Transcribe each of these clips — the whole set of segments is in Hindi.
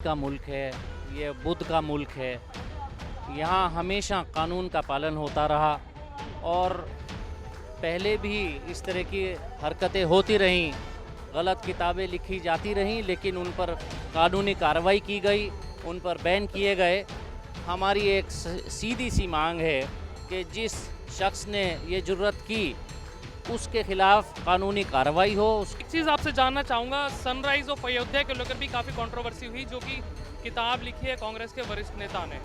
का मुल्क है, ये बुद्ध का मुल्क है। यहाँ हमेशा कानून का पालन होता रहा और पहले भी इस तरह की हरकतें होती रहीं, गलत किताबें लिखी जाती रहीं, लेकिन उन पर कानूनी कार्रवाई की गई, उन पर बैन किए गए। हमारी एक सीधी सी मांग है कि जिस शख्स ने ये जुर्रत की उसके खिलाफ कानूनी कार्रवाई हो। एक चीज़ आपसे जानना चाहूँगा, सनराइज ऑफ अयोध्या को लेकर भी काफ़ी कंट्रोवर्सी हुई, जो कि किताब लिखी है कांग्रेस के वरिष्ठ नेता ने।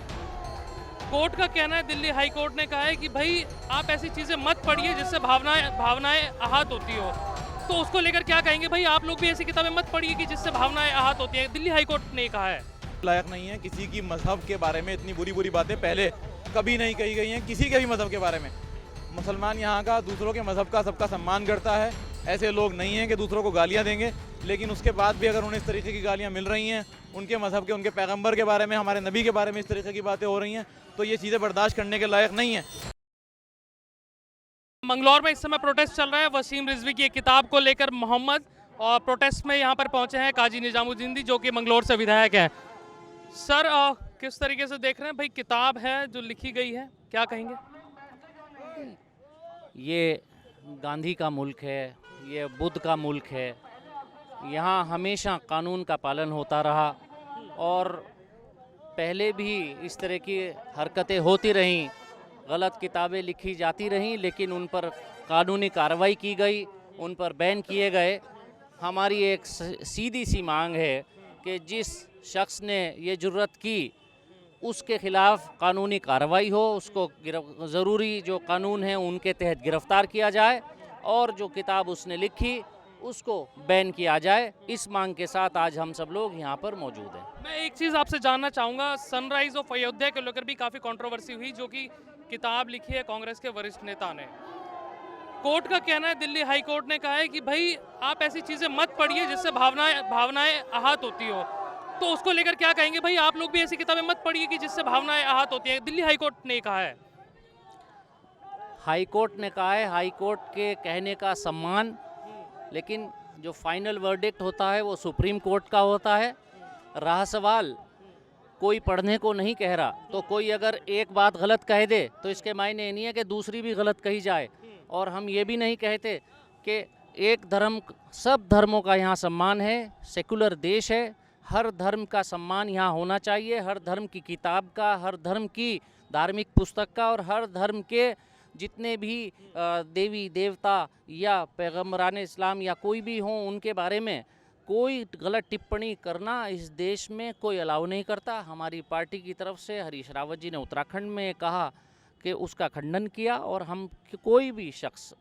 कोर्ट का कहना है, दिल्ली हाई कोर्ट ने कहा है कि भाई आप ऐसी चीज़ें मत पढ़िए जिससे भावनाएं भावनाएं आहत होती हो। तो उसको लेकर क्या कहेंगे? भाई आप लोग भी ऐसी किताबें मत पढ़िए कि जिससे भावनाएं आहत होती हैं। दिल्ली हाई कोर्ट ने कहा है। लायक नहीं है किसी की मजहब के बारे में इतनी बुरी बुरी बातें पहले कभी नहीं कही गई हैं, किसी के भी मजहब के बारे में। मुसलमान यहाँ का दूसरों के मजहब का सबका सम्मान करता है। ऐसे लोग नहीं हैं कि दूसरों को गालियाँ देंगे, लेकिन उसके बाद भी अगर उन्हें इस तरीके की गालियाँ मिल रही हैं, उनके मजहब के, उनके पैगंबर के बारे में, हमारे नबी के बारे में इस तरीके की बातें हो रही हैं, तो ये चीज़ें बर्दाश्त करने के लायक नहीं है। मंगलौर में इस समय प्रोटेस्ट चल रहा है वसीम रिजवी की एक किताब को लेकर। मोहम्मद और प्रोटेस्ट में यहाँ पर पहुंचे हैं काजी निजामुद्दीन, जो कि मंगलौर से विधायक हैं। सर, किस तरीके से देख रहे हैं? भाई किताब है जो लिखी गई है, क्या कहेंगे? ये गांधी का मुल्क है, ये बुद्ध का मुल्क है। यहाँ हमेशा कानून का पालन होता रहा और पहले भी इस तरह की हरकतें होती रहीं, गलत किताबें लिखी जाती रहीं, लेकिन उन पर कानूनी कार्रवाई की गई, उन पर बैन किए गए। हमारी एक सीधी सी मांग है कि जिस शख्स ने ये जुर्रत की उसके खिलाफ कानूनी कार्रवाई हो, उसको ज़रूरी जो कानून है उनके तहत गिरफ्तार किया जाए और जो किताब उसने लिखी उसको बैन किया जाए। इस मांग के साथ आज हम सब लोग यहाँ पर मौजूद हैं। मैं एक चीज़ आपसे जानना चाहूँगा, सनराइज ऑफ अयोध्या को लेकर भी काफ़ी कंट्रोवर्सी हुई, जो कि किताब लिखी है कांग्रेस के वरिष्ठ नेता ने। कोर्ट का कहना है, दिल्ली हाई कोर्ट ने कहा है कि भाई आप ऐसी चीज़ें मत पढ़िए जिससे भावनाएं भावनाएं आहत होती हो। तो उसको लेकर क्या कहेंगे? भाई आप लोग भी ऐसी किताबें मत पढ़िए कि जिससे भावनाएं आहत होती हैं। दिल्ली हाई कोर्ट ने कहा है। हाई कोर्ट ने कहा है, हाई कोर्ट के कहने का सम्मान, लेकिन जो फाइनल वर्डिक्ट होता है वो सुप्रीम कोर्ट का होता है। रहा सवाल, कोई पढ़ने को नहीं कह रहा, तो कोई अगर एक बात गलत कह दे तो इसके मायने नहीं है कि दूसरी भी गलत कही जाए। और हम ये भी नहीं कहते कि एक धर्म, सब धर्मों का यहाँ सम्मान है, सेकुलर देश है, हर धर्म का सम्मान यहाँ होना चाहिए, हर धर्म की किताब का, हर धर्म की धार्मिक पुस्तक का और हर धर्म के जितने भी देवी देवता या पैगम्बरान इस्लाम या कोई भी हों उनके बारे में कोई गलत टिप्पणी करना इस देश में कोई अलाउ नहीं करता। हमारी पार्टी की तरफ से हरीश रावत जी ने उत्तराखंड में कहा कि उसका खंडन किया और हम कोई भी शख्स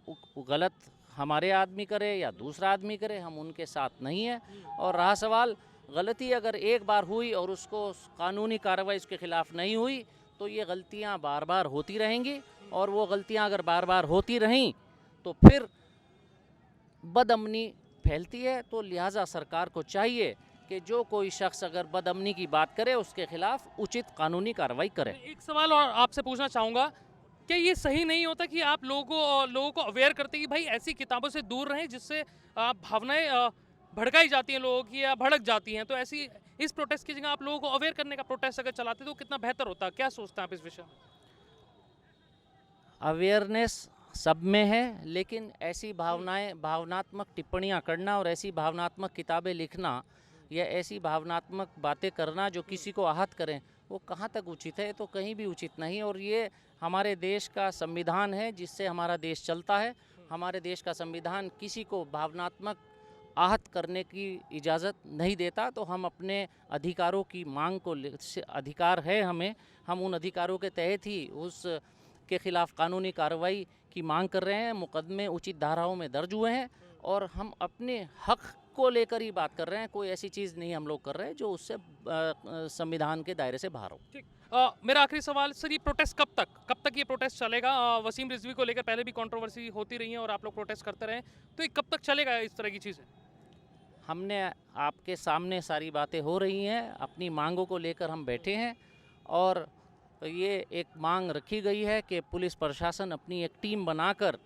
गलत हमारे आदमी करे या दूसरा आदमी करे, हम उनके साथ नहीं हैं। और रहा सवाल, गलती अगर एक बार हुई और उसको कानूनी कार्रवाई उसके खिलाफ नहीं हुई तो ये गलतियां बार बार होती रहेंगी और वो गलतियां अगर बार बार होती रहीं तो फिर बदअमनी फैलती है। तो लिहाजा सरकार को चाहिए कि जो कोई शख्स अगर बदअमनी की बात करे उसके खिलाफ उचित कानूनी कार्रवाई करे। एक सवाल और आपसे पूछना चाहूँगा, क्या ये सही नहीं होता कि आप लोगों को अवेयर करते कि भाई ऐसी किताबों से दूर रहें जिससे भावनाएं भड़काई जाती हैं लोगों की या भड़क जाती हैं? तो ऐसी इस प्रोटेस्ट की जगह आप लोगों को अवेयर करने का प्रोटेस्ट अगर चलाते तो कितना बेहतर होता। क्या सोचते हैं आप इस विषय में? अवेयरनेस सब में है, लेकिन ऐसी भावनात्मक टिप्पणियां करना और ऐसी भावनात्मक किताबें लिखना या ऐसी भावनात्मक बातें करना जो किसी को आहत करें, वो कहाँ तक उचित है? तो कहीं भी उचित नहीं। और ये हमारे देश का संविधान है जिससे हमारा देश चलता है। हमारे देश का संविधान किसी को भावनात्मक आहत करने की इजाज़त नहीं देता। तो हम अपने अधिकारों की मांग को अधिकार है हमें, हम उन अधिकारों के तहत ही उस के खिलाफ कानूनी कार्रवाई की मांग कर रहे हैं। मुकदमे उचित धाराओं में दर्ज हुए हैं और हम अपने हक को लेकर ही बात कर रहे हैं। कोई ऐसी चीज़ नहीं हम लोग कर रहे हैं जो उससे संविधान के दायरे से बाहर हो। ठीक। मेरा आखिरी सवाल सर, ये प्रोटेस्ट कब तक ये प्रोटेस्ट चलेगा? वसीम रिजवी को लेकर पहले भी कंट्रोवर्सी होती रही है और आप लोग प्रोटेस्ट करते रहे, तो ये कब तक चलेगा इस तरह की चीज़ें? हमने आपके सामने सारी बातें हो रही हैं, अपनी मांगों को लेकर हम बैठे हैं और ये एक मांग रखी गई है कि पुलिस प्रशासन अपनी एक टीम बनाकर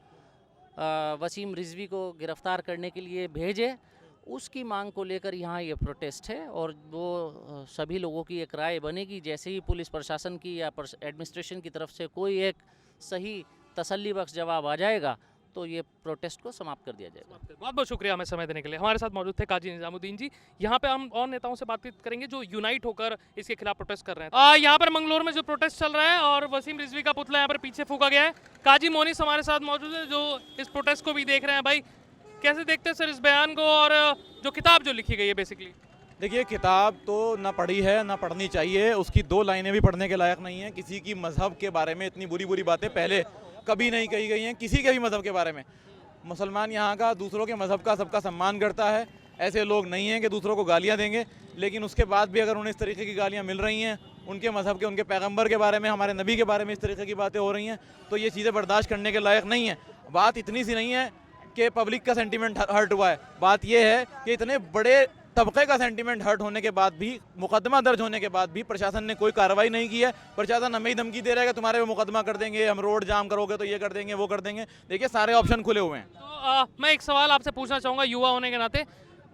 वसीम रिजवी को गिरफ्तार करने के लिए भेजे। उसकी मांग को लेकर यहाँ ये प्रोटेस्ट है और वो सभी लोगों की एक राय बनेगी। जैसे ही पुलिस प्रशासन की या एडमिनिस्ट्रेशन की तरफ से कोई एक सही तसल्ली बख्श जवाब आ जाएगा तो ये प्रोटेस्ट को समाप्त कर दिया जाएगा। बहुत बहुत शुक्रिया हमें समय देने के लिए। हमारे साथ मौजूद थे काजी निजामुद्दीन जी। यहाँ पे हम और नेताओं से बातचीत करेंगे जो यूनाइट होकर इसके खिलाफ प्रोटेस्ट कर रहे हैं। यहाँ पर मंगलोर में जो प्रोटेस्ट चल रहा है और वसीम रिजवी का पुतला यहाँ पर पीछे फूका गया है। काजी मोनिस हमारे साथ मौजूद है जो इस प्रोटेस्ट को भी देख रहे हैं। भाई कैसे देखते हैं सर इस बयान को और जो किताब जो लिखी गई है बेसिकली? देखिए, किताब तो ना पढ़ी है ना पढ़नी चाहिए, उसकी 2 लाइनें भी पढ़ने के लायक नहीं है। किसी की मजहब के बारे में इतनी बुरी बुरी बातें पहले कभी नहीं कही गई हैं, किसी के भी मजहब के बारे में। मुसलमान यहाँ का दूसरों के मजहब का सबका सम्मान करता है। ऐसे लोग नहीं हैं कि दूसरों को गालियाँ देंगे, लेकिन उसके बाद भी अगर उन्हें इस तरीके की गालियाँ मिल रही हैं, उनके मजहब के, उनके पैगंबर के बारे में, हमारे नबी के बारे में इस तरीके की बातें हो रही हैं, तो ये चीज़ें बर्दाश्त करने के लायक नहीं है। बात इतनी सी नहीं है कि पब्लिक का सेंटीमेंट हर्ट हुआ है, बात यह है कि इतने बड़े तबके का सेंटीमेंट हर्ट होने के बाद भी, मुकदमा दर्ज होने के बाद भी प्रशासन ने कोई कार्रवाई नहीं की है। प्रशासन हमें ही धमकी दे रहा है कि तुम्हारे पे मुकदमा कर देंगे, हम रोड जाम करोगे तो ये कर देंगे, वो कर देंगे। देखिए, सारे ऑप्शन खुले हुए हैं। तो मैं एक सवाल आपसे पूछना चाहूँगा युवा होने के नाते,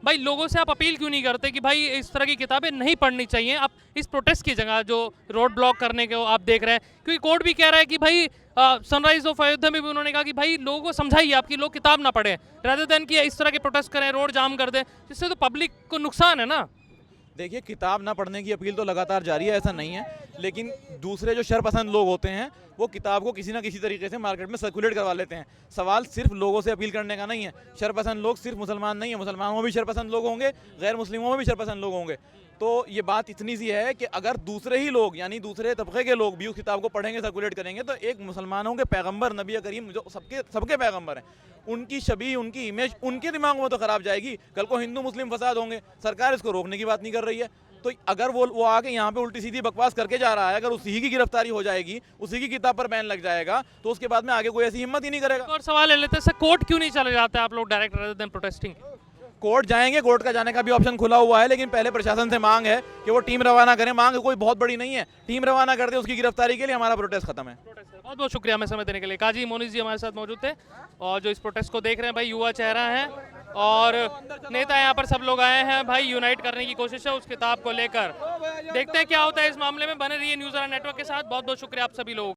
भाई लोगों से आप अपील क्यों नहीं करते कि भाई इस तरह की किताबें नहीं पढ़नी चाहिए? आप इस प्रोटेस्ट की जगह जो रोड ब्लॉक करने के आप देख रहे हैं, क्योंकि कोर्ट भी कह रहा है कि भाई सनराइज ऑफ अयोध्या में भी उन्होंने कहा कि भाई लोगों को समझाइए आपकी लोग किताब ना पढ़ें, रादर देन कि इस तरह के प्रोटेस्ट करें, रोड जाम कर दें, जिससे तो पब्लिक को नुकसान है ना। देखिए, किताब ना पढ़ने की अपील तो लगातार जारी है, ऐसा नहीं है, लेकिन दूसरे जो शरपसंद लोग होते हैं वो किताब को किसी ना किसी तरीके से मार्केट में सर्कुलेट करवा लेते हैं। सवाल सिर्फ लोगों से अपील करने का नहीं है। शरपसंद लोग सिर्फ मुसलमान नहीं है, मुसलमानों में भी शरपसंद लोग होंगे, गैर मुस्लिमों में भी शरपसंद लोग होंगे। तो ये बात इतनी सी है कि अगर दूसरे ही लोग, यानी दूसरे तबके के लोग भी उस किताब को पढ़ेंगे, सर्कुलेट करेंगे, तो एक मुसलमानों के पैगंबर नबी करीम जो सबके पैगंबर हैं, उनकी छवि, उनकी इमेज उनके दिमागों में तो खराब जाएगी। कल को हिंदू मुस्लिम फसाद होंगे, सरकार इसको रोकने की बात नहीं कर रही है। तो अगर वो आके यहाँ पे उल्टी सीधी बकवास करके जा रहा है, अगर उसी की गिरफ्तारी हो जाएगी, उसी की किताब पर बैन लग जाएगा, तो उसके बाद में आगे कोई ऐसी हिम्मत ही नहीं करेगा। और सवाल ले लेते हैं सर, कोर्ट क्यों नहीं चले जाते आप लोग direct rather than protesting? Court जाएंगे, कोर्ट का जाने का भी ऑप्शन खुला हुआ है, लेकिन पहले प्रशासन से मांग है कि वो टीम रवाना करें। मांग कोई बहुत बड़ी नहीं है, टीम रवाना कर दे, उसकी गिरफ्तारी के लिए हमारा प्रोटेस्ट खत्म है। बहुत बहुत शुक्रिया हमें समय देने के लिए। काजी मोनिस जी हमारे साथ मौजूद थे और जो इस प्रोटेस्ट को देख रहे हैं भाई युवा चेहरा है और नेता यहाँ पर सब लोग आए हैं भाई, यूनाइट करने की कोशिश है उस किताब को लेकर। देखते हैं क्या होता है इस मामले में। बने रहिए न्यूज़ नेटवर्क के साथ। बहुत बहुत शुक्रिया आप सभी लोगों